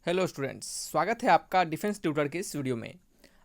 Hello students, स्वागत है आपका डिफेंस ट्यूटर के इस वीडियो में।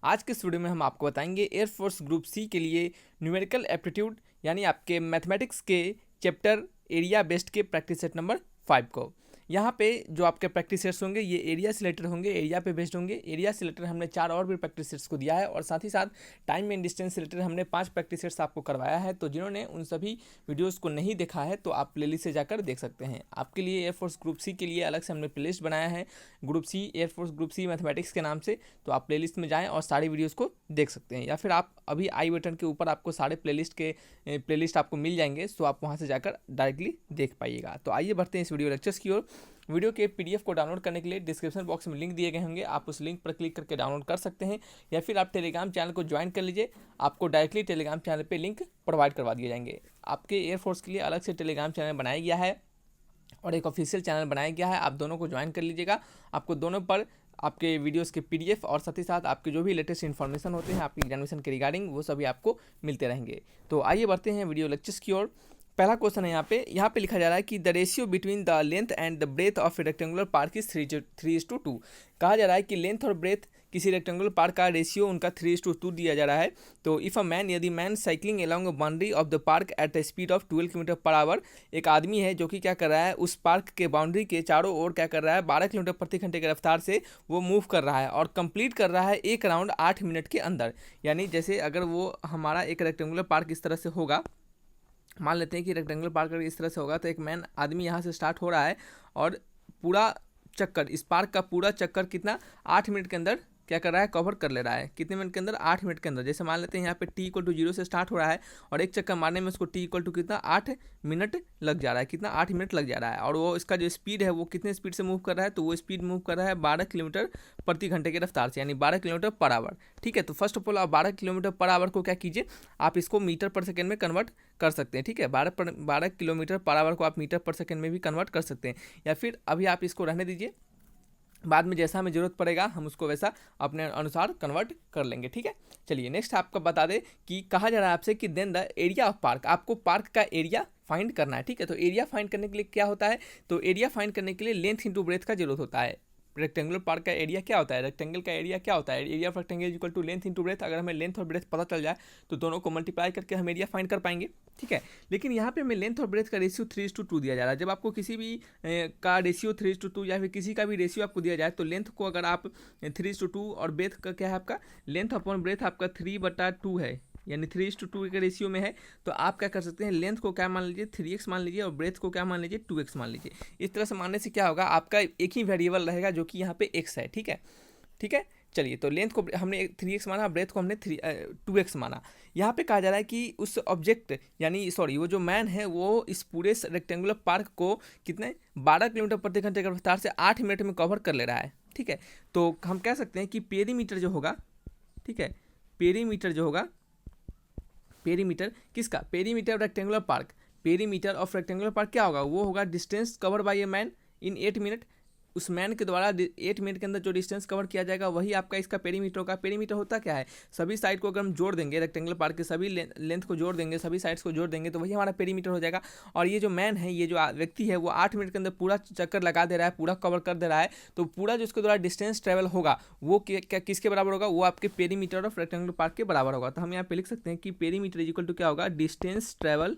आज के इस वीडियो में हम आपको बताएंगे एयरफोर्स ग्रुप सी के लिए न्यूमेरिकल एप्टीट्यूड यानी आपके मैथमेटिक्स के चैप्टर एरिया बेस्ड के प्रैक्टिस सेट नंबर 5 को। यहाँ पे जो आपके प्रैक्टिस सेट्स होंगे ये एरिया से रिलेटेड होंगे, एरिया पे बेस्ड होंगे। एरिया से रिलेटेड हमने 4 और भी प्रैक्टिस सेट्स को दिया है और साथ ही साथ टाइम एंड डिस्टेंस से रिलेटेड हमने 5 प्रैक्टिस सेट्स आपको करवाया है। तो जिन्होंने उन सभी वीडियोस को नहीं देखा है तो आप प्लेलिस्ट से जाकर देख सकते हैं। आपके लिए एयरफोर्स ग्रुप सी के लिए अलग से हमने प्लेलिस्ट बनाया है, group C air force group C mathematics के नाम से। तो आप प्लेलिस्ट में जाएँ और सारी वीडियोज़ को देख सकते हैं, या फिर आप अभी आई बटन के ऊपर आपको सारे प्लेलिस्ट आपको मिल जाएंगे, तो आप वहाँ से जाकर डायरेक्टली देख पाइएगा। तो आइए बढ़ते हैं इस वीडियो लेक्चर्स की ओर। वीडियो के पीडीएफ को डाउनलोड करने के लिए डिस्क्रिप्शन बॉक्स में लिंक दिए गए होंगे, आप उस लिंक पर क्लिक करके डाउनलोड कर सकते हैं, या फिर आप टेलीग्राम चैनल को ज्वाइन कर लीजिए। आपको डायरेक्टली टेलीग्राम चैनल पे लिंक प्रोवाइड करवा दिए जाएंगे। आपके एयरफोर्स के लिए अलग से टेलीग्राम चैनल बनाया गया है और एक ऑफिशियल चैनल बनाया गया है, आप दोनों को ज्वाइन कर लीजिएगा। आपको दोनों पर आपके वीडियोस के पीडीएफ और साथ ही साथ आपके जो भी लेटेस्ट इन्फॉर्मेशन होते हैं आपकी एग्जामिनेशन के रिगार्डिंग, वो सभी आपको मिलते रहेंगे। तो आइए बढ़ते हैं वीडियो लेक्चर्स की ओर। पहला क्वेश्चन है यहाँ पे लिखा जा रहा है कि the ratio between the length and the breath of a rectangular park is 3:2। कहा जा रहा है कि लेंथ और ब्रेथ किसी रेक्टेंगुलर पार्क का रेशियो उनका 3:2 दिया जा रहा है। तो इफ़ अ मैन, यदि man cycling along a boundary of the park at the speed of 12 kilometre per hour, एक आदमी है जो कि क्या कर रहा है, उस पार्क के बाउंड्री के चारों ओर क्या कर रहा है, 12 किलोमीटर प्रति घंटे की रफ्तार से वो मूव कर रहा है और कंप्लीट कर रहा है एक राउंड 8 मिनट के अंदर। यानी जैसे अगर वो हमारा एक रेक्टेंगुलर पार्क इस तरह से होगा, मान लेते हैं कि रेक्टेंगुलर पार्क अगर इस तरह से होगा, तो एक मैन आदमी यहाँ से स्टार्ट हो रहा है और पूरा चक्कर, इस पार्क का पूरा चक्कर कितना 8 मिनट के अंदर क्या कर रहा है, कवर कर ले रहा है। कितने मिनट के अंदर, 8 मिनट के अंदर। जैसे मान लेते हैं यहाँ पे t=0 से स्टार्ट हो रहा है और एक चक्कर मारने में उसको t= कितना 8 मिनट लग जा रहा है, कितना 8 मिनट लग जा रहा है। और वो इसका जो स्पीड है वो कितने स्पीड से मूव कर रहा है, तो वो स्पीड मूव कर रहा है 12 किलोमीटर प्रति घंटे की रफ्तार से, यानी 12 किलोमीटर पर आवर। ठीक है, तो फर्स्ट ऑफ ऑल आप 12 किलोमीटर पर आवर को क्या कीजिए, आप इसको मीटर पर सेकेंड में कन्वर्ट कर सकते हैं। ठीक है, 12 किलोमीटर पर आवर को आप मीटर पर सेकेंड में भी कन्वर्ट कर सकते हैं, या फिर अभी आप इसको रहने दीजिए, बाद में जैसा हमें ज़रूरत पड़ेगा हम उसको वैसा अपने अनुसार कन्वर्ट कर लेंगे। ठीक है, चलिए नेक्स्ट आपको बता दें कि कहा जा रहा है आपसे कि then the area of park, आपको पार्क का एरिया फाइंड करना है। ठीक है, तो एरिया फाइंड करने के लिए क्या होता है, तो एरिया फाइंड करने के लिए लेंथ इंटू ब्रेथ का जरूरत होता है। रेक्टेंगुलर पार्क का एरिया क्या होता है, रेक्टेंगल का एरिया क्या होता है, area of rectangle equal to length into breadth. अगर हमें लेंथ और ब्रेथ पता चल जाए तो दोनों को मल्टीप्लाई करके हम एरिया फाइंड कर पाएंगे। ठीक है, लेकिन यहाँ पे हमें लेंथ और ब्रेथ का रेशियो 3:2 दिया जा रहा है। जब आपको किसी भी का रेशियो 3:2 या फिर किसी का भी रेशियो आपको दिया जाए, तो लेंथ को अगर आप 3:2 और ब्रेथ का क्या है आपका, लेंथ अपॉन ब्रेथ आपका 3/2 है, यानी 3:2 के रेशियो में है। तो आप क्या कर सकते हैं, लेंथ को क्या मान लीजिए 3x मान लीजिए और ब्रेथ को क्या मान लीजिए 2x मान लीजिए। इस तरह से मानने से क्या होगा, आपका एक ही वेरिएबल रहेगा जो कि यहाँ पे x है। ठीक है, ठीक है, चलिए तो लेंथ को हमने 3x माना, ब्रेथ को हमने 2x माना। यहाँ पे कहा जा रहा है कि उस ऑब्जेक्ट यानी सॉरी वो जो मैन है वो इस पूरे रेक्टेंगुलर पार्क को कितने 12 किलोमीटर प्रति घंटे की रफ्तार से 8 मिनट में कवर कर ले रहा है। ठीक है, तो हम कह सकते हैं कि पेरीमीटर जो होगा, ठीक है, पेरीमीटर जो होगा, पेरीमीटर किसका, perimeter rectangular park, perimeter of rectangular park क्या होगा, वो होगा distance cover by a man in 8 minute. उस मैन के द्वारा 8 मिनट के अंदर जो डिस्टेंस कवर किया जाएगा वही आपका इसका पेरीमीटर होगा। पेरीमीटर होता क्या है, सभी साइड को अगर हम जोड़ देंगे, रेक्टेंगुलर पार्क के सभी लेंथ को जोड़ देंगे, सभी साइड्स को जोड़ देंगे, तो वही हमारा पेरीमीटर हो जाएगा। और ये जो मैन है, ये जो व्यक्ति है, वो 8 मिनट के अंदर पूरा चक्कर लगा दे रहा है, पूरा कवर कर दे रहा है। तो पूरा जो इसके द्वारा डिस्टेंस ट्रेवल होगा वो किसके बराबर होगा, वो आपके पेरीमीटर ऑफ रेक्टेंगुलर पार्क के बराबर होगा। तो हम यहाँ पे लिख सकते हैं कि पेरीमीटर इज इक्वल टू क्या होगा, डिस्टेंस ट्रेवल,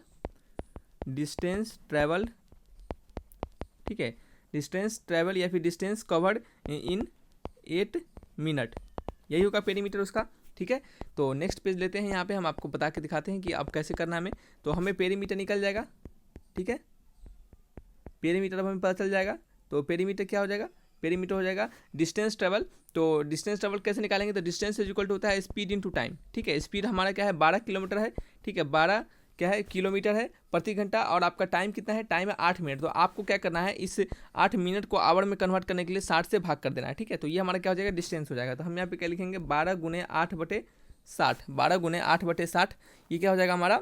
ठीक है, डिस्टेंस ट्रेवल या फिर डिस्टेंस कवर्ड इन 8 मिनट, यही होगा पेरीमीटर उसका। ठीक है, तो नेक्स्ट पेज लेते हैं, यहाँ पे हम आपको बता के दिखाते हैं कि अब कैसे करना है हमें। तो हमें पेरीमीटर निकल जाएगा। ठीक है, पेरीमीटर अब हमें पता चल जाएगा। तो पेरीमीटर क्या हो जाएगा, पेरीमीटर हो जाएगा डिस्टेंस ट्रेवल। तो डिस्टेंस ट्रेवल कैसे निकालेंगे, तो डिस्टेंस इज इक्वल टू होता है स्पीड इनटू टाइम। ठीक है, स्पीड हमारा क्या है 12 किलोमीटर है। ठीक है, 12 क्या है किलोमीटर है प्रति घंटा, और आपका टाइम कितना है, टाइम है 8 मिनट। तो आपको क्या करना है, इस 8 मिनट को आवर में कन्वर्ट करने के लिए 60 से भाग कर देना है। ठीक है, तो ये हमारा क्या हो जाएगा, डिस्टेंस हो जाएगा। तो हम यहाँ पे क्या लिखेंगे 12 × 8/60, 12 × 8/60, ये क्या हो जाएगा हमारा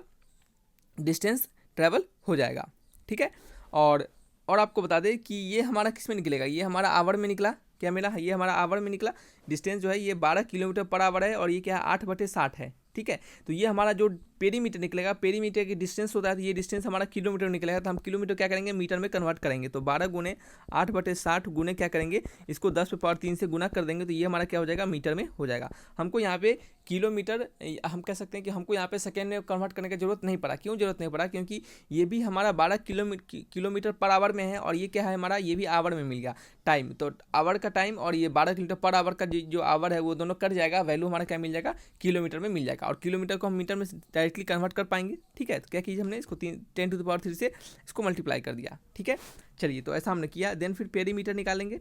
डिस्टेंस ट्रेवल हो जाएगा। ठीक है, और आपको बता दें कि ये हमारा किस में निकलेगा, ये हमारा आवर में निकला, क्या मिला, ये हमारा आवर में निकला। डिस्टेंस जो है ये 12 किलोमीटर पर आवर है और ये क्या है 8/60 है। ठीक है, तो ये हमारा जो पेरीमीटर निकलेगा, पेरीमीटर की डिस्टेंस होता है, तो ये डिस्टेंस हमारा किलोमीटर निकलेगा, तो हम किलोमीटर क्या करेंगे, मीटर में कन्वर्ट करेंगे। तो 12 गुने 8/60 गुने क्या करेंगे, इसको 10⁻³ से गुना कर देंगे, तो ये हमारा क्या हो जाएगा, मीटर में हो जाएगा। हमको यहाँ पे किलोमीटर, हम कह सकते हैं कि हमको यहाँ पे सेकेंड में कन्वर्ट करने की जरूरत नहीं पड़ा। क्यों जरूरत नहीं पड़ा, क्योंकि ये भी हमारा 12 किलोमीटर पर आवर में है, और ये क्या है हमारा, ये भी आवर में मिल गया टाइम। तो आवर का टाइम और ये 12 किलोमीटर पर आवर का जो आवर है वो दोनों कट जाएगा, वैल्यू हमारा क्या मिल जाएगा, किलोमीटर में मिल जाएगा। और किलोमीटर को हम मीटर में डायरेक्टली कन्वर्ट कर पाएंगे। ठीक है, तो क्या कीजिए, हमने इसको 10⁻³ से इसको मल्टीप्लाई कर दिया। ठीक है, चलिए, तो ऐसा हमने किया। देन फिर पेरीमीटर निकालेंगे।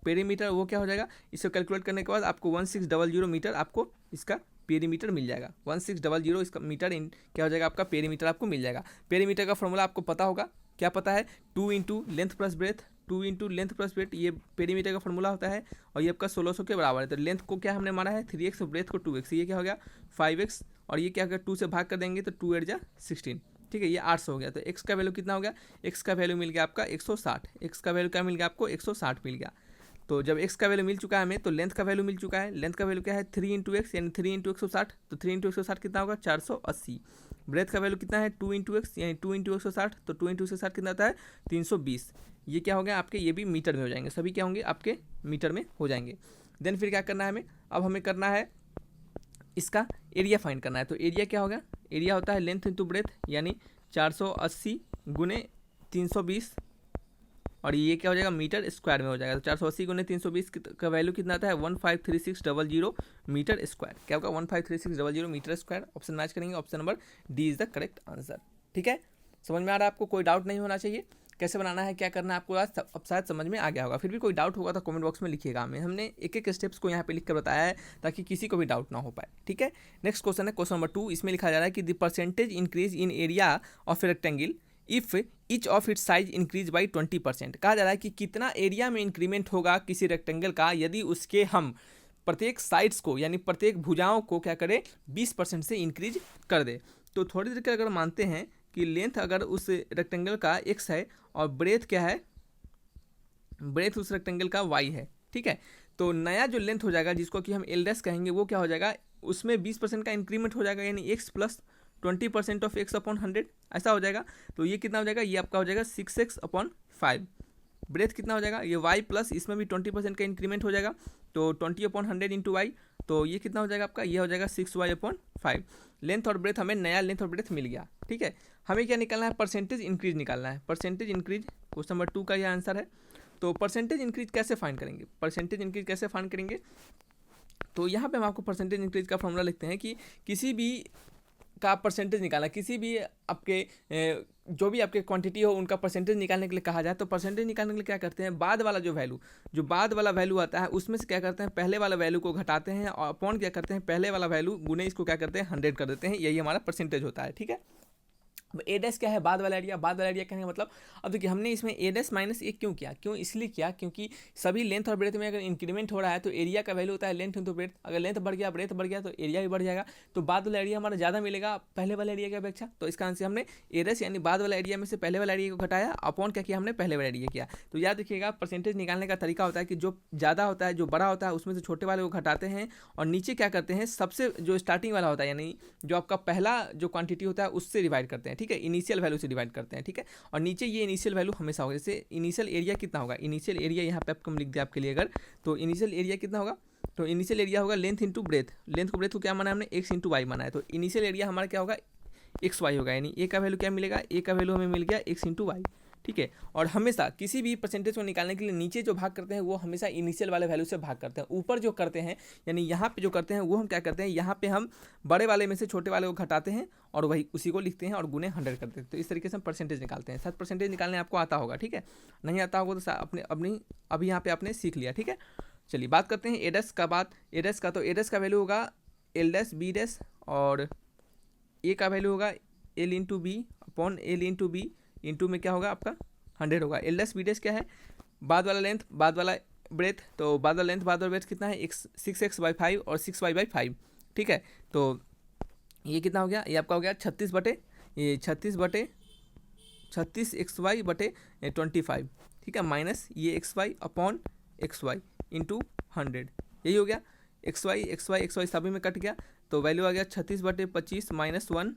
पेरीमीटर वो क्या हो जाएगा, इसको कैलकुलेट करने के बाद आपको 1600 मीटर आपको इसका पेरीमीटर मिल जाएगा। 1600 इसका मीटर इन क्या हो जाएगा, आपका पेरीमीटर आपको मिल जाएगा। पेरीमीटर का फॉर्मूला आपको पता होगा, क्या पता है, 2 × length plus breadth, 2 × length plus breadth, ये पेरीमीटर का फॉर्मूला होता है। और ये आपका 1600 के बराबर है। तो लेंथ को क्या हमने माना है 3x और ब्रेथ को 2x, ये क्या हो गया 5x, और ये क्या होगा 2 से भाग कर देंगे तो 2 × 16। ठीक है, ये 800 हो गया। तो x का वैल्यू कितना हो गया, x का वैल्यू मिल गया आपका 160। x का वैल्यू क्या मिल गया आपको, 160 मिल गया। तो जब x का वैल्यू मिल चुका है हमें, तो लेंथ का वैल्यू मिल चुका है। लेंथ का वैल्यू क्या है 3 × x, यानी 3 × 160। तो 3 × 160 कितना होगा, 480। ब्रेथ का वैल्यू कितना है 2 × x, यानी 2 × 160। तो 2 × 160 कितना आता है, 320। ये क्या हो गया आपके, ये भी मीटर में हो जाएंगे, सभी क्या होंगे आपके मीटर में हो जाएंगे। देन फिर क्या करना है हमें, अब हमें करना है इसका एरिया फाइंड करना है। तो एरिया क्या होगा, एरिया होता है लेंथ इंटू ब्रेथ, यानी 480 × 320, और ये क्या हो जाएगा, मीटर स्क्वायर में हो जाएगा। तो 480 × 320 का वैल्यू कितना आता है, 153600 मीटर स्क्वायर। क्या होगा, 153600 मीटर स्क्वायर। ऑप्शन मैच करेंगे, option number D is the correct answer. ठीक है, समझ में आ रहा है आपको, कोई डाउट नहीं होना चाहिए। कैसे बनाना है, क्या करना है आपको, आज अब शायद समझ में आ गया होगा। फिर भी कोई डाउट होगा तो कमेंट बॉक्स में लिखिएगा। हमें हमने एक एक स्टेप्स को यहाँ पे लिख कर बताया है ताकि किसी को भी डाउट ना हो पाए। ठीक है, नेक्स्ट क्वेश्चन है क्वेश्चन नंबर 2। इसमें लिखा जा रहा है कि the percentage increase in area of a rectangle if each of its size increase by 20%। कहा जा रहा है कि कितना एरिया में इंक्रीमेंट होगा किसी रेक्टेंगल का यदि उसके हम प्रत्येक साइड्स को, यानी प्रत्येक भुजाओं को क्या करें, 20% से इंक्रीज कर दे। तो थोड़ी देर के अगर मानते हैं कि लेंथ अगर उस रेक्टेंगल का x है और ब्रेथ क्या है, ब्रेथ उस रेक्टेंगल का y है। ठीक है, तो नया जो लेंथ हो जाएगा जिसको कि हम L' कहेंगे, वो क्या हो जाएगा, उसमें 20% का इंक्रीमेंट हो जाएगा, यानी x + 20% ऑफ x/100 ऐसा हो जाएगा। तो ये कितना हो जाएगा, ये आपका हो जाएगा 6x/5। ब्रेथ कितना हो जाएगा, ये y प्लस इसमें भी 20% का इंक्रीमेंट हो जाएगा, तो 20/100 इंटू y, तो ये कितना हो जाएगा आपका, ये हो जाएगा 6y/5। लेंथ और ब्रेथ, हमें नया लेंथ और ब्रेथ मिल गया। ठीक है, हमें क्या निकालना है, परसेंटेज इंक्रीज निकालना है। परसेंटेज इंक्रीज क्वेश्चन नंबर 2 का यह आंसर है। तो परसेंटेज इंक्रीज कैसे फाइंड करेंगे, परसेंटेज इंक्रीज कैसे फाइंड करेंगे, तो यहाँ पे हम आपको परसेंटेज इंक्रीज का फॉर्मूला लिखते हैं कि किसी भी का परसेंटेज निकालना, किसी भी आपके जो भी आपके क्वांटिटी हो उनका परसेंटेज निकालने के लिए कहा जाए, तो परसेंटेज निकालने के लिए क्या करते हैं, बाद वाला जो बाद वाला वैल्यू आता है उसमें से क्या करते हैं, पहले वाला वैल्यू को घटाते हैं और अपॉन क्या करते हैं, पहले वाला वैल्यू गुने इसको क्या करते हैं 100 कर देते हैं। यही हमारा परसेंटेज होता है। ठीक है, अब ए डैश क्या है, बाद वाला एरिया। बाद वाला एरिया कहने का मतलब, अब देखिए हमने इसमें ए डैश माइनस एक क्यों किया, क्यों इसलिए किया क्योंकि सभी लेंथ और ब्रेथ में अगर इंक्रीमेंट हो रहा है तो एरिया का वैल्यू होता है लेंथ इंटू ब्रेथ। अगर लेंथ बढ़ गया, ब्रेथ बढ़ गया, तो एरिया भी बढ़ जाएगा। तो बाद वाला एरिया हमारा ज़्यादा मिलेगा पहले वाले एरिया की अपेक्षा। तो इसका आंसर हमने ए डैश यानी बाद वाला एरिया में से पहले वाला एरिया को घटाया, अपॉन क्या किया हमने, पहले वाला एरिया किया। तो याद रखिएगा, परसेंटेज निकालने का तरीका होता है कि जो ज़्यादा होता है, जो बड़ा होता है, उसमें से छोटे वाले को घटाते हैं और नीचे क्या करते हैं, सबसे जो स्टार्टिंग वाला होता है यानी जो आपका पहला जो क्वांटिटी होता है उससे डिवाइड करते हैं। ठीक है, इनिशियल वैल्यू से डिवाइड करते हैं। ठीक है, और नीचे ये इनिशियल वैल्यू हमेशा होगा। जैसे इनिशियल एरिया कितना होगा, इनिशियल एरिया यहाँ पे आपको हम लिख दिया आपके लिए अगर, तो इनिशियल एरिया कितना होगा, तो इनिशियल एरिया होगा लेंथ इंटू ब्रेथ। लेंथ को ब्रेथ को क्या माना है हमने, x इंटू वाई माना है। तो इनिशियल एरिया हमारा क्या होगा, एक्स वाई होगा, यानी ए का वैल्यू क्या मिलेगा, ए का वैल्यू हमें मिल गया x इंटू वाई। ठीक है, और हमेशा किसी भी परसेंटेज को निकालने के लिए नीचे जो भाग करते हैं वो हमेशा इनिशियल वाले वैल्यू से भाग करते हैं। ऊपर जो करते हैं यानी यहाँ पे जो करते हैं वो हम क्या करते हैं, यहाँ पे हम बड़े वाले में से छोटे वाले को घटाते हैं और वही उसी को लिखते हैं और गुने 100 करते हैं। तो इस तरीके से हम परसेंटेज निकालते हैं। शायद परसेंटेज निकालने आपको आता होगा। ठीक है, नहीं आता होगा तो अपने अभी यहाँ पे आपने सीख लिया। ठीक है, चलिए बात करते हैं एडस का। एडस का, तो एडस का वैल्यू होगा एल डैश बी डैश और ए का वैल्यू होगा L into B upon L into B into में क्या होगा आपका 100 होगा। एल डैश बी डैश क्या है, बाद वाला लेंथ बाद वाला ब्रेथ, तो बाद वाला लेंथ बाद वाला ब्रेथ कितना है 6x/5 और 6y/5। ठीक है, तो ये कितना हो गया, ये आपका हो गया 36/25 ठीक है, माइनस ये xy अपॉन xy इंटू 100, यही हो गया। xy सभी में कट गया तो वैल्यू आ गया 36/25 माइनस 1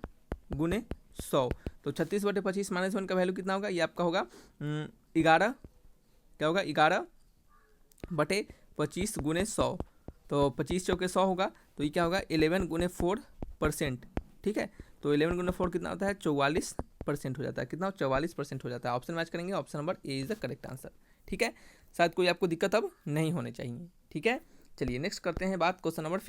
गुने 100। तो 36/25 माइनस 1 का वैल्यू कितना होगा, ये आपका होगा 11, क्या होगा 11/25 गुने 100। तो 25 चौके 100 होगा, तो ये क्या होगा 11 गुने 4%। ठीक है, तो 11 गुने 4 कितना होता है 44% हो जाता है। कितना 44% हो जाता है। ऑप्शन मैच करेंगे, option number A is the correct answer. ठीक है, शायद कोई आपको दिक्कत अब नहीं होने चाहिए। ठीक है, चलिए नेक्स्ट करते हैं बात क्वेश्चन नंबर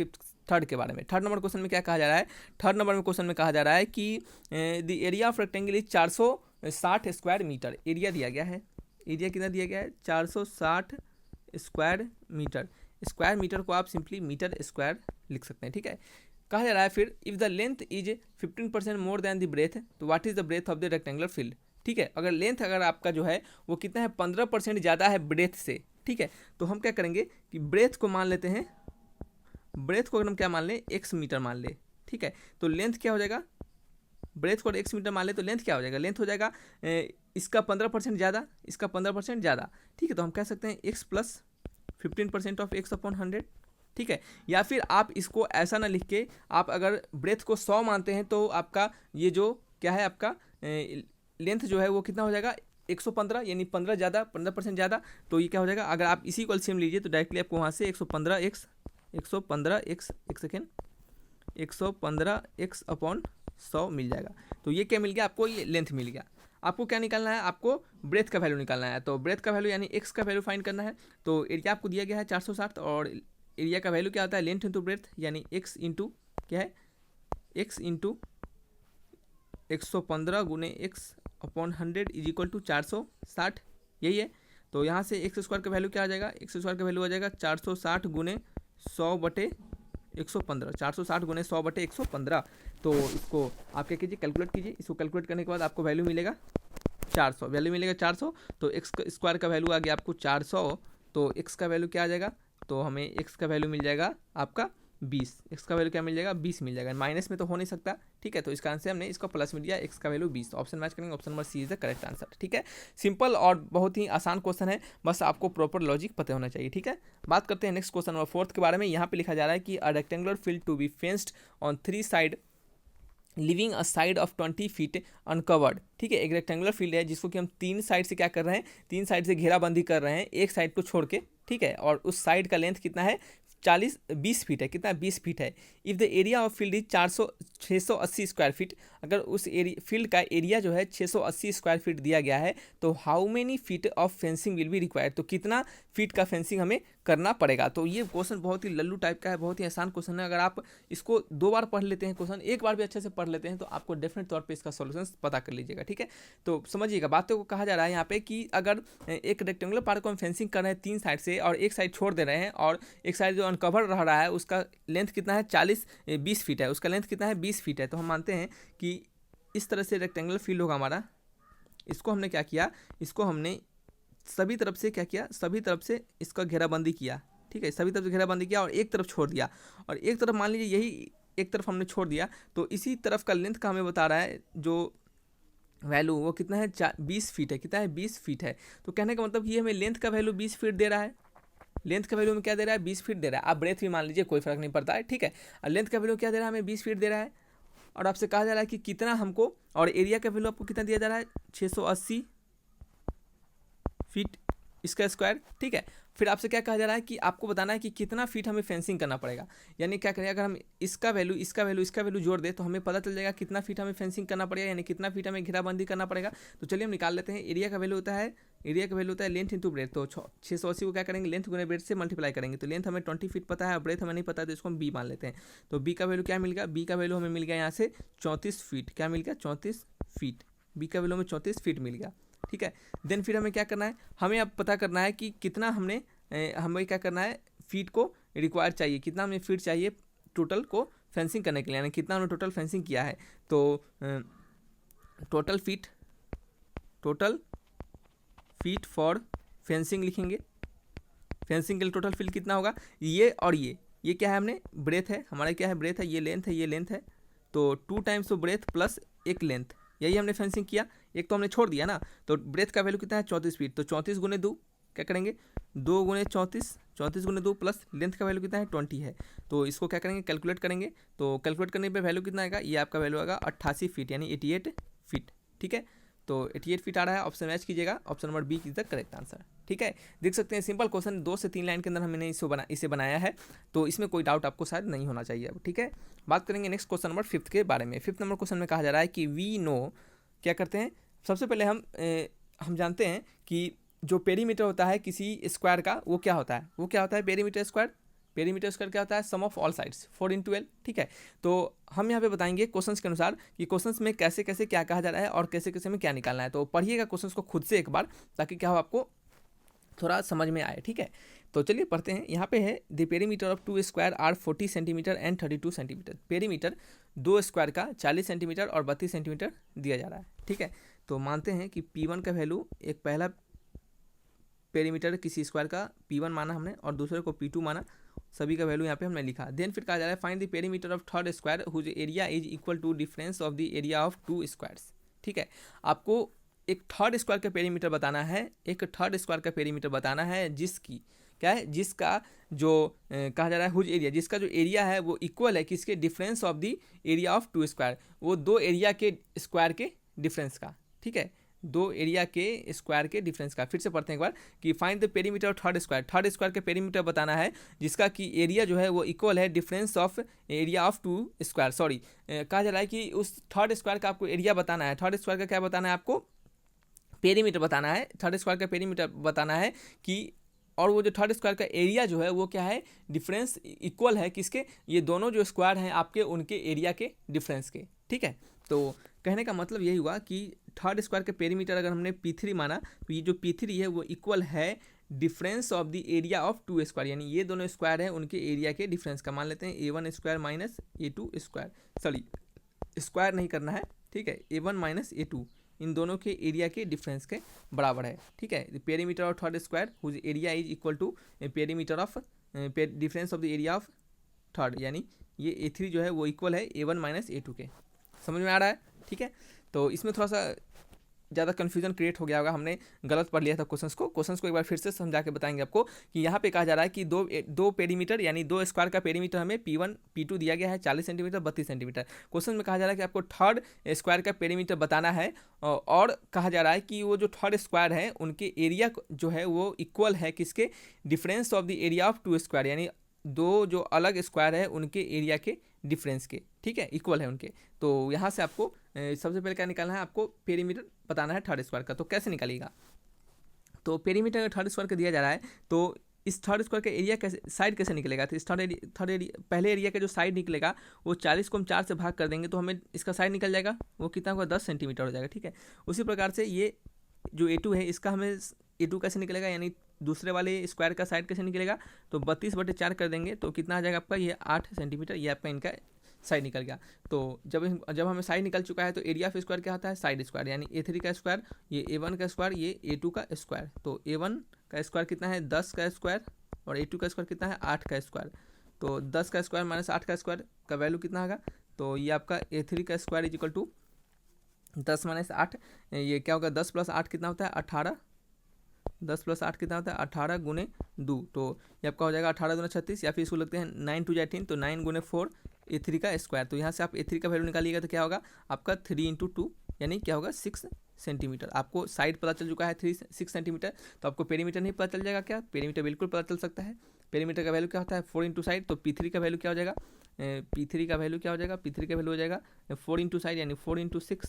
थर्ड के बारे में। थर्ड नंबर क्वेश्चन में क्या कहा जा रहा है, थर्ड नंबर में क्वेश्चन में कहा जा रहा है कि the area of rectangle is 460 square metre. एरिया दिया गया है, एरिया कितना दिया गया है 460 स्क्वायर मीटर। स्क्वायर मीटर को आप सिंपली मीटर स्क्वायर लिख सकते हैं। ठीक है, कहा जा रहा है फिर if the length is 15% more than the breath, तो what is the breath of the rectangular field. ठीक है, अगर लेंथ अगर आपका जो है वो कितना है 15% ज़्यादा है ब्रेथ से। ठीक है, तो हम क्या करेंगे कि ब्रेथ को मान लेते हैं, ब्रेथ को अगर हम क्या मान लें x मीटर मान ले। ठीक है, तो लेंथ क्या हो जाएगा, ब्रेथ को x मीटर मान ले तो लेंथ क्या हो जाएगा, लेंथ हो जाएगा इसका 15% ज़्यादा, इसका 15% ज़्यादा। ठीक है, तो हम कह सकते हैं x प्लस 15% ऑफ x/100। ठीक है, या फिर आप इसको ऐसा ना लिख के आप अगर ब्रेथ को 100 मानते हैं तो आपका ये जो क्या है आपका लेंथ जो है वो कितना हो जाएगा 115, यानी 15 ज़्यादा, 15% ज़्यादा। तो ये क्या हो जाएगा, अगर आप इसी को एलसीएम लीजिए तो डायरेक्टली आपको वहाँ से 115x एक सेकेंड 115x/100 मिल जाएगा। तो ये क्या मिल गया आपको, ये लेंथ मिल गया। आपको क्या निकालना है, आपको ब्रेथ का वैल्यू निकालना है। तो ब्रेथ का वैल्यू यानी x का वैल्यू फाइंड करना है। तो एरिया आपको दिया गया है 460 और एरिया का वैल्यू क्या आता है लेंथ इंटू ब्रेथ, यानी x इंटू क्या है x इंटू 115 गुने x/100 इज इक्वल टू 460, यही है। तो यहाँ से एक्स स्क्वायर का वैल्यू क्या आ जाएगा, एक्स स्क्वायर का वैल्यू आ जाएगा 460 गुने 100/115, 460 गुने 100/115। तो इसको आप क्या कीजिए कैलकुलेट कीजिए, इसको कैलकुलेट करने के बाद आपको वैल्यू मिलेगा 400, वैल्यू मिलेगा 400। तो एक्स स्क्वायर का वैल्यू आ गया आपको 400, तो एक्स का वैल्यू क्या आ जाएगा, तो हमें एक्स का वैल्यू मिल जाएगा आपका 20। एक्स का वैल्यू क्या मिल जाएगा 20 मिल जाएगा, माइनस में तो हो नहीं सकता। ठीक है, तो इसका आंसर हमने इसका प्लस में दिया, एक्स का वैल्यू 20। ऑप्शन मैच करेंगे, option number C is the correct answer. ठीक है, सिंपल और बहुत ही आसान क्वेश्चन है, बस आपको प्रॉपर लॉजिक पता होना चाहिए। ठीक है, बात करते हैं नेक्स्ट क्वेश्चन नंबर फोर्थ के बारे में। यहाँ पे लिखा जा रहा है कि a rectangular field to be fenced on 3 side leaving a side of 20 feet uncovered. ठीक है, एक रेक्टेंगुलर फील्ड है जिसको कि हम 3 साइड से क्या कर रहे हैं, 3 साइड से घेराबंदी कर रहे हैं, एक साइड को छोड़ के। ठीक है, और उस साइड का लेंथ कितना है 20 फीट है, कितना 20 फीट है। If the area of field is 680 square feet, अगर उस फील्ड का एरिया जो है 680 स्क्वायर फीट दिया गया है, तो how many feet of fencing will be required, तो कितना फीट का फेंसिंग हमें करना पड़ेगा। तो ये क्वेश्चन बहुत ही लल्लू टाइप का है, बहुत ही आसान क्वेश्चन है। अगर आप इसको 2 बार पढ़ लेते हैं, क्वेश्चन एक बार भी अच्छे से पढ़ लेते हैं, तो आपको डेफिनेट तौर पे इसका सॉल्यूशन पता कर लीजिएगा। ठीक है, तो समझिएगा बातों को। कहा जा रहा है यहाँ पे कि अगर एक रेक्टेंगुलर पार्ट को हम फेंसिंग कर रहे हैं 3 साइड से और एक साइड छोड़ दे रहे हैं, और एक साइड जो अनकवर रह रहा है उसका लेंथ कितना है 20 फीट है, उसका लेंथ कितना है 20 फीट है। तो हम मानते हैं कि इस तरह से रेक्टेंगुलर फील्ड होगा हमारा। इसको हमने क्या किया, इसको हमने सभी तरफ से क्या किया, सभी तरफ से इसका घेराबंदी किया। ठीक है, सभी तरफ से घेराबंदी किया और एक तरफ छोड़ दिया, और एक तरफ मान लीजिए यही एक तरफ हमने छोड़ दिया, तो इसी तरफ का लेंथ का हमें बता रहा है जो वैल्यू वो कितना है 20 फीट है, कितना है 20 फीट है। तो कहने का मतलब ये हमें लेंथ का वैल्यू 20 फीट दे रहा है, लेंथ का वैल्यू में क्या दे रहा है 20 फीट दे रहा है। आप ब्रेथ भी मान लीजिए, कोई फर्क नहीं पड़ता है। ठीक है, और लेंथ का वैल्यू क्या दे रहा है हमें 20 फीट दे रहा है, और आपसे कहा जा रहा है कि कितना हमको, और एरिया का वैल्यू आपको कितना दिया जा रहा है 680 फीट इसका स्क्वायर। ठीक है, फिर आपसे क्या कहा जा रहा है कि आपको बताना है कि कितना फीट हमें फेंसिंग करना पड़ेगा। यानी क्या करें, अगर हम इसका वैल्यू जोड़ दें तो हमें पता चल जाएगा कितना फीट हमें फेंसिंग करना पड़ेगा, यानी कितना फीट हमें घेराबंदी करना पड़ेगा। तो चलिए हम निकाल लेते हैं। एरिया का वैल्यू होता है लेंथ इंटू ब्रेथ। तो 680 को क्या करेंगे, लेंथ गुने ब्रेथ से मल्टीप्लाई करेंगे। तो लेंथ हमें 20 फीट पता है, ब्रेथ हमें नहीं पता है, तो इसको हम बी मान लेते हैं। तो बी का वैल्यू क्या मिल गया, बी का वैल्यू हमें मिल गया यहाँ से 34 फीट। क्या मिल गया 34 फीट, बी का वैल्यू हमें 34 फीट मिल गया। ठीक है, देन फिर हमें क्या करना है, हमें अब पता करना है कि कितना हमें क्या करना है, फीट को रिक्वायर चाहिए, कितना हमें फीट चाहिए टोटल को फेंसिंग करने के लिए, यानी कितना हमने टोटल फेंसिंग किया है। तो टोटल फीट फॉर फेंसिंग लिखेंगे। फेंसिंग के लिए टोटल फीट कितना होगा, ये और ये क्या है, हमने ब्रेथ है, हमारा क्या है ब्रेथ है, ये लेंथ है। तो 2 टाइम्स ऑफ ब्रेथ प्लस एक लेंथ, यही हमने फेंसिंग किया। एक तो हमने छोड़ दिया ना, तो ब्रेथ का वैल्यू कितना है 34 फीट। तो 34 गुने 2 क्या करेंगे, 2 गुने 34, 34 गुने 2 प्लस लेंथ का वैल्यू कितना है 20 है। तो इसको क्या करेंगे, कैलकुलेट करेंगे। तो कैलकुलेट करने पे वैल्यू कितना आएगा, ये आपका वैल्यू आएगा 88 फीट यानी 88 फीट। ठीक है, तो 88 फीट आ रहा है। ऑप्शन मैच कीजिएगा, option number B is the correct answer. ठीक है, देख सकते हैं सिंपल क्वेश्चन, 2 से 3 लाइन के अंदर हमने इसे बनाया है, तो इसमें कोई डाउट आपको शायद नहीं होना चाहिए अब। ठीक है, बात करेंगे नेक्स्ट क्वेश्चन नंबर 5 के बारे में। 5 नंबर क्वेश्चन में कहा जा रहा है कि वी नो, क्या करते हैं, सबसे पहले हम जानते हैं कि जो पेरीमीटर होता है किसी स्क्वायर का वो क्या होता है, वो क्या होता है पेरीमीटर स्क्वायर। पेरीमीटर स्क्वायर क्या होता है, सम ऑफ ऑल साइड्स 4 × L। ठीक है, तो हम यहाँ पे बताएंगे क्वेश्चंस के अनुसार कि क्वेश्चंस में कैसे कैसे क्या कहा जा रहा है और कैसे कैसे में क्या निकालना है। तो पढ़िएगा क्वेश्चंस को खुद से एक बार, ताकि क्या हो आपको थोड़ा समझ में आए। ठीक है, तो चलिए पढ़ते हैं। यहाँ पे है the perimeter of 2 square are 40 centimetre and 32 centimetre. Perimeter 2 square का 40 सेंटीमीटर और 32 सेंटीमीटर दिया जा रहा है। ठीक है, तो मानते हैं कि P1 का वैल्यू, एक पहला पेरीमीटर किसी स्क्वायर का P1 माना हमने और दूसरे को P2 माना, सभी का वैल्यू यहाँ पे हमने लिखा। देन फिर कहा जा रहा है find the perimeter of third square whose area is equal to difference of the area of 2 squares. ठीक है, आपको एक थर्ड स्क्वायर का पेरीमीटर बताना है, एक थर्ड स्क्वायर का पेरीमीटर बताना है जिसकी क्या है, जिसका जो कहा जा रहा है हुज एरिया, जिसका जो एरिया है वो इक्वल है किसके, difference of the area of 2 square, वो 2 एरिया के स्क्वायर के डिफरेंस का। ठीक है, 2 एरिया के स्क्वायर के डिफरेंस का। फिर से पढ़ते हैं एक बार कि find the perimeter of third square. Third square के पेरीमीटर बताना है जिसका कि एरिया जो है वो इक्वल है difference of area of 2 square. Sorry, कहा जा रहा है कि उस थर्ड स्क्वायर का आपको एरिया बताना है। थर्ड स्क्वायर का क्या बताना है, आपको पेरीमीटर बताना है। थर्ड स्क्वायर का पेरीमीटर बताना है कि, और वो जो थर्ड स्क्वायर का एरिया जो है वो क्या है, डिफरेंस इक्वल है किसके, ये दोनों जो स्क्वायर हैं आपके उनके एरिया के डिफरेंस के। ठीक है, तो कहने का मतलब यही हुआ कि थर्ड स्क्वायर के पेरीमीटर अगर हमने P3 माना तो ये जो P3 है वो इक्वल है difference of the area of 2 square, यानी ये दोनों स्क्वायर हैं उनके एरिया के डिफरेंस का। मान लेते हैं A1 square minus A2 square, sorry square नहीं करना है। ठीक है, A1 माइनस A2 इन दोनों के एरिया के डिफरेंस के बराबर है। ठीक है, perimeter of third square whose area is equal to perimeter of difference of the area of third, यानी ये A3 जो है वो इक्वल है A1 माइनस A2 के। समझ में आ रहा है। ठीक है, तो इसमें थोड़ा सा ज़्यादा कन्फ्यूजन क्रिएट हो गया होगा, हमने गलत पढ़ लिया था क्वेश्चंस को एक बार फिर से समझा के बताएंगे आपको कि यहाँ पे कहा जा रहा है कि दो पेरीमीटर यानी 2 स्क्वायर का पेरीमीटर हमें P1 P2 दिया गया है 40 सेंटीमीटर 32 सेंटीमीटर। क्वेश्चन में कहा जा रहा है कि आपको थर्ड स्क्वायर का पेरीमीटर बताना है, और कहा जा रहा है कि वो जो थर्ड स्क्वायर है उनके एरिया जो है वो इक्वल है किसके, difference of the area of 2 square, यानी 2 जो अलग स्क्वायर है उनके एरिया के डिफरेंस के। ठीक है, इक्वल है उनके। तो यहाँ से आपको सबसे पहले क्या निकालना है, आपको पेरीमीटर बताना है थर्ड स्क्वायर का। तो कैसे निकालिएगा, तो पेरीमीटर थर्ड स्क्वायर का दिया जा रहा है, तो इस थर्ड स्क्वायर का एरिया कैसे, साइड कैसे निकलेगा, तो इस थर्ड एरिया पहले एरिया का जो साइड निकलेगा वो 40 को हम 4 से भाग कर देंगे तो हमें इसका साइड निकल जाएगा, वो कितना होगा 10 सेंटीमीटर हो जाएगा। ठीक है, उसी प्रकार से ये जो A2 है इसका हमें A2 कैसे निकलेगा, यानी दूसरे वाले स्क्वायर का साइड कैसे निकलेगा, तो 32/4 कर देंगे तो कितना आ जाएगा आपका, ये 8 सेंटीमीटर, ये आपका इनका साइड निकल गया। तो जब हमें साइड निकल चुका है तो एरिया ऑफ स्क्वायर क्या होता है, साइड स्क्वायर, यानी A3 का स्क्वायर, ये A1 का स्क्वायर, ये A2 का स्क्वायर। तो A1 का स्क्वायर कितना है 10 का स्क्वायर और A2 का स्क्वायर कितना है 8 का स्क्वायर। तो 10 का स्क्वायर माइनस 8 का स्क्वायर का वैल्यू कितना होगा, तो ये आपका A3 का square is equal to 10 minus 8, ये क्या होगा 10 + 8 कितना होता है 18, 10 + 8 कितना होता है 18 गुने 2, तो ये आपका हो जाएगा 18 दूना 36, या फिर इसको लगते हैं 9 × 18 तो 9 गुने 4 A3 का स्क्वायर। तो यहाँ से आप A3 का वैल्यू निकालिएगा तो क्या होगा आपका 3 × 2 यानी क्या होगा 6 सेंटीमीटर। आपको साइड पता चल चुका है 6 सेंटीमीटर, तो आपको पेरीमीटर नहीं पता चल जाएगा क्या, पेरीमीटर बिल्कुल पता चल सकता है। पेरीमीटर का वैल्यू क्या होता है 4 × साइड, तो P3 का वैल्यू क्या हो जाएगा, P3 का वैल्यू क्या हो जाएगा, P3 का वैल्यू हो जाएगा 4 × साइड यानी 4 × 6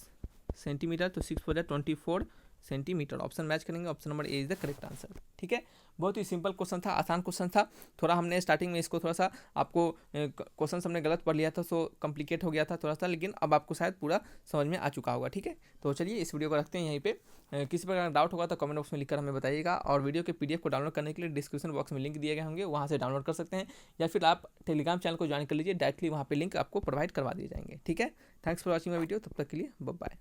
सेंटीमीटर, तो 6 × 24 सेंटीमीटर। ऑप्शन मैच करेंगे, option number A is the correct answer. ठीक है, बहुत ही सिंपल क्वेश्चन था, आसान क्वेश्चन था। थोड़ा हमने स्टार्टिंग में इसको थोड़ा सा आपको क्वेश्चन हमने गलत पढ़ लिया था, सो कॉम्प्लिकेट हो गया था थोड़ा सा, लेकिन अब आपको शायद पूरा समझ में आ चुका होगा। ठीक है, तो चलिए इस वीडियो को रखते हैं यहीं पे। किसी प्रकार का डाउट होगा तो कमेंट बॉक्स में लिखकर हमें बताइएगा, और वीडियो के PDF को डाउनलोड करने के लिए डिस्क्रिप्शन बॉक्स में लिंक दिए गए होंगे, वहाँ से डाउनलोड कर सकते हैं, या फिर आप टेलीग्राम चैनल को ज्वाइन कर लीजिए, डायरेक्टली वहाँ पर लिंक आपको प्रोवाइड करवा दिए जाएंगे। ठीक है, thanks for watching my video, तब तक के लिए बाय बाय।